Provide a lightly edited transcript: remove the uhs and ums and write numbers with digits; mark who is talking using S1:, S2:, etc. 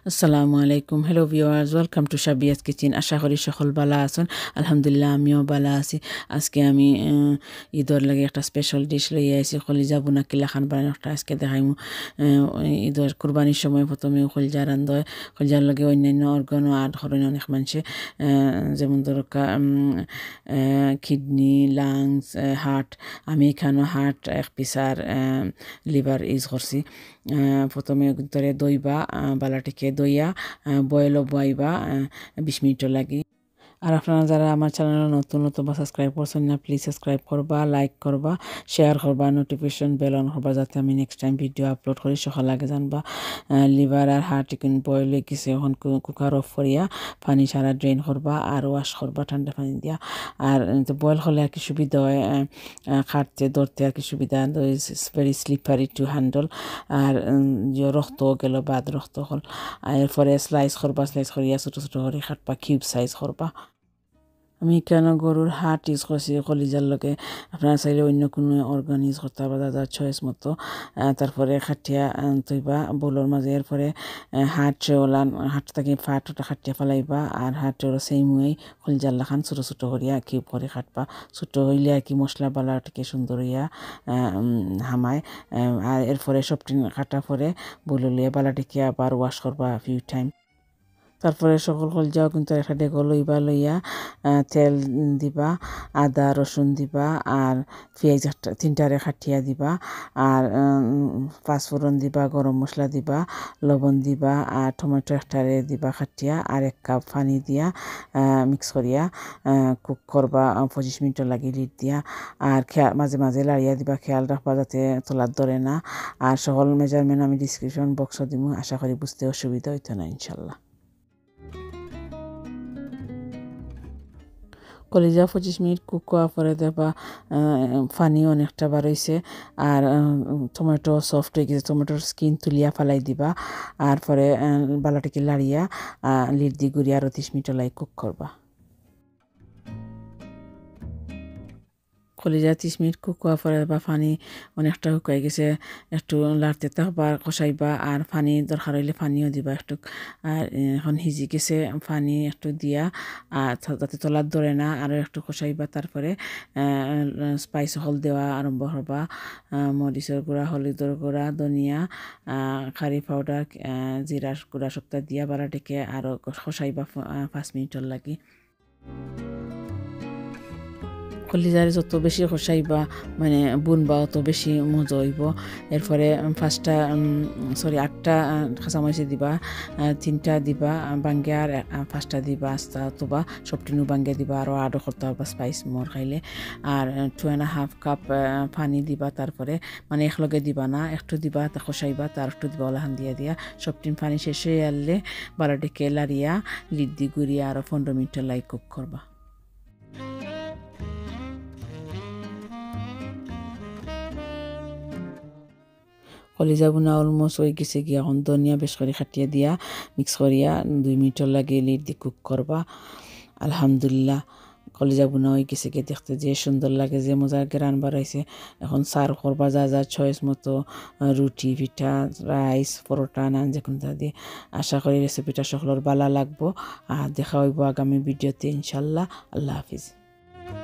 S1: আসসালামু আলাইকুম। Hello viewers, welcome to Sabia's kitchen. আশা করি সকল ভালো আছেন। আলহামদুলিল্লাহ আমিও ভালো আছি। আজকে আমি ঈদের লাগে একটা স্পেশাল ডিশ লইয়া আইছি। কলিজা বুনা কিলা খান বানানো একটা আজকে দেখাইমু। ঈদের কুরবানির সময় প্রথমে কলিজা রান্ধ হয়। কলিজার লগে অন্যান্য অর্গানও আড করেন অনেক মানুষে, যেমন দরকা কিডনি, লাংস, হার্ট। আমি এখানেও হার্ট এক পিস আর লিভার ইউজ করছি। প্রথমে ধরে দইবা, বালাটিকে দইয়া বয়েলও বয়াইবা 20 মিনিটও লাগি। আর আপনারা যারা আমার চ্যানেলে নতুন বা সাবস্ক্রাইব করছেন না, প্লিজ সাবস্ক্রাইব করবা, লাইক করবা, শেয়ার করবা, নোটিফিকেশন বেল অন করবা, যাতে আমি নেক্সট টাইম ভিডিও আপলোড করি সকাল আগে জানবা। লিভার আর হার্ট চিকেন বয়েল হয়ে গেছে, এখন কুকার অফ করিয়া পানি সারা ড্রেন করবা আর ওয়াশ করবা ঠান্ডা পানি দিয়া। আর বয়েল হলে আর কি সুবিধা হয়, খাটতে ধরতে আর কি সুবিধা, it's very slippery to handle. আর রক্ত গেল বাদ রক্ত হল, এরপরে স্লাইস করবা, স্লাইস করিয়া ছোটো ছোটো করে খাটবা, কিউব সাইজ করবা। আমি কেন গরুর হাট ইউজ করছি কলিজার লগে, আপনারা চাইলে অন্য কোনো অর্গান ইউজ করতে পারবা, দাদার চয়েস মতো। তারপরে খাটিয়া তৈবা বোলের মাঝে, এরপরে হাট ওলান হাট থেকে ফাটটা খাটিয়া ফেলাইবা, আর হাটের সেম ওয়ে কলিজার লাখান ছোটো ছোটো করিয়া কিউব করে খাটবা। ছোটো হইলে আর কি মশলা বালাটাকে সুন্দর হইয়া হামায়। আর এরপরে সবটিন কাটা পরে বলিয়া বালাটিকে আবার ওয়াশ করবা ফিউ টাইম। তারপরে সকল কলজাও কিন্তু একটা ডেগো লইয়া তেল দিবা, আদা রসুন দিবা, আর পেঁয়াজ তিনটারে খাটিয়া দিবা, আর পাঁচফোড়ন দিবা, গরম মশলা দিবা, লবণ দিবা, আর টমেটো একটারে দিবা খাটিয়া, আর 1 কাপ পানি দিয়া মিক্স করিয়া কুক করবা 25 মিনিট লাগি লিড দিয়া। আর মাঝে মাঝে লাড়িয়া দিবা, খেয়াল রাখবা যাতে তলার ধরে না। আর সকল মেজারমেন্ট আমি ডিসক্রিপশন বক্সও দিব, আশা করি বুঝতে অসুবিধা হইতো না ইনশাল্লাহ। কলিজা 25 মিনিট কুক করার পরে দেখবা পানি অনেকটা বার হইছে, আর টমেটো সফট হয়ে গেছে। টমেটোর স্কিন তুলিয়া ফেলাই দিবা, আর পরে বালাটিকে লাড়িয়া লিড দিয়ে গুড়িয়া আরও 30 মিনিট লাই কুক করবা। কলিজা 30 মিনিট কুক করার পরে বা পানি অনেকটা শুকাই গেছে, একটু লাড়তে থাকবা, কষাইবা, আর পানি দরকার হইলে পানিও দিবা একটু। আর এখন সিজি গেছে, পানি একটু দিয়া যাতে তলার ধরে না, আরও একটু কষাইবা। তারপরে স্পাইস হল দেওয়া আরম্ভ করবা, মরিচের গুঁড়া, হলুদের গুঁড়া, ধনিয়া, কারি পাউডার, জিরার গুঁড়া সবটা দিয়া বালাটিকে আরও কষাইবা 5 মিনিটের লাগি। কলিজারে যত বেশি কষাইবা মানে বুনবা অত বেশি মজা হইব। এরপরে 8টা কাঁচামরিচ দিবা, 3টা দিবা বাঙ্গে, আর 5টা দিবা আস্তা, অথবা সবটিনু বাঙ্গে দিবা, আরও আডও করতে পারবা স্পাইস মোর খাইলে। আর 2.5 কাপ পানি দিবা, তারপরে মানে একলগে দিবা না, একটু দিবা, তা কষাইবা, তার একটু দিবা, ওলাহান দিয়া সবটিন পানি শেষ হয়ে আনলে বালাটিকে লাড়িয়া লিড দি গুড়িয়া আরও 15 মিনিটের লাই কুক করবা। কলিজা বোনা অলমোস্ট হয়ে গেছে গিয়া, এখন ধনিয়া বেশ করে খাটিয়ে দিয়া মিক্স করিয়া 2 মিনিটের লাগে লিড দিয়ে কুক করবা। আলহামদুলিল্লাহ কলিজা বোনা হয়ে গেছে গিয়ে, দেখতে যে সুন্দর লাগে, যে মজার গ্রান বাড়াইছে। এখন সার্ভ করবা যা চয়েস মতো, রুটি, পিঠা, রাইস, পরোটা, নান, যে কোনো দিয়ে। আশা করি রেসিপিটা সকলের ভালো লাগবো, আর দেখা হইব আগামী ভিডিওতে ইনশাল্লাহ। আল্লাহ হাফিজ।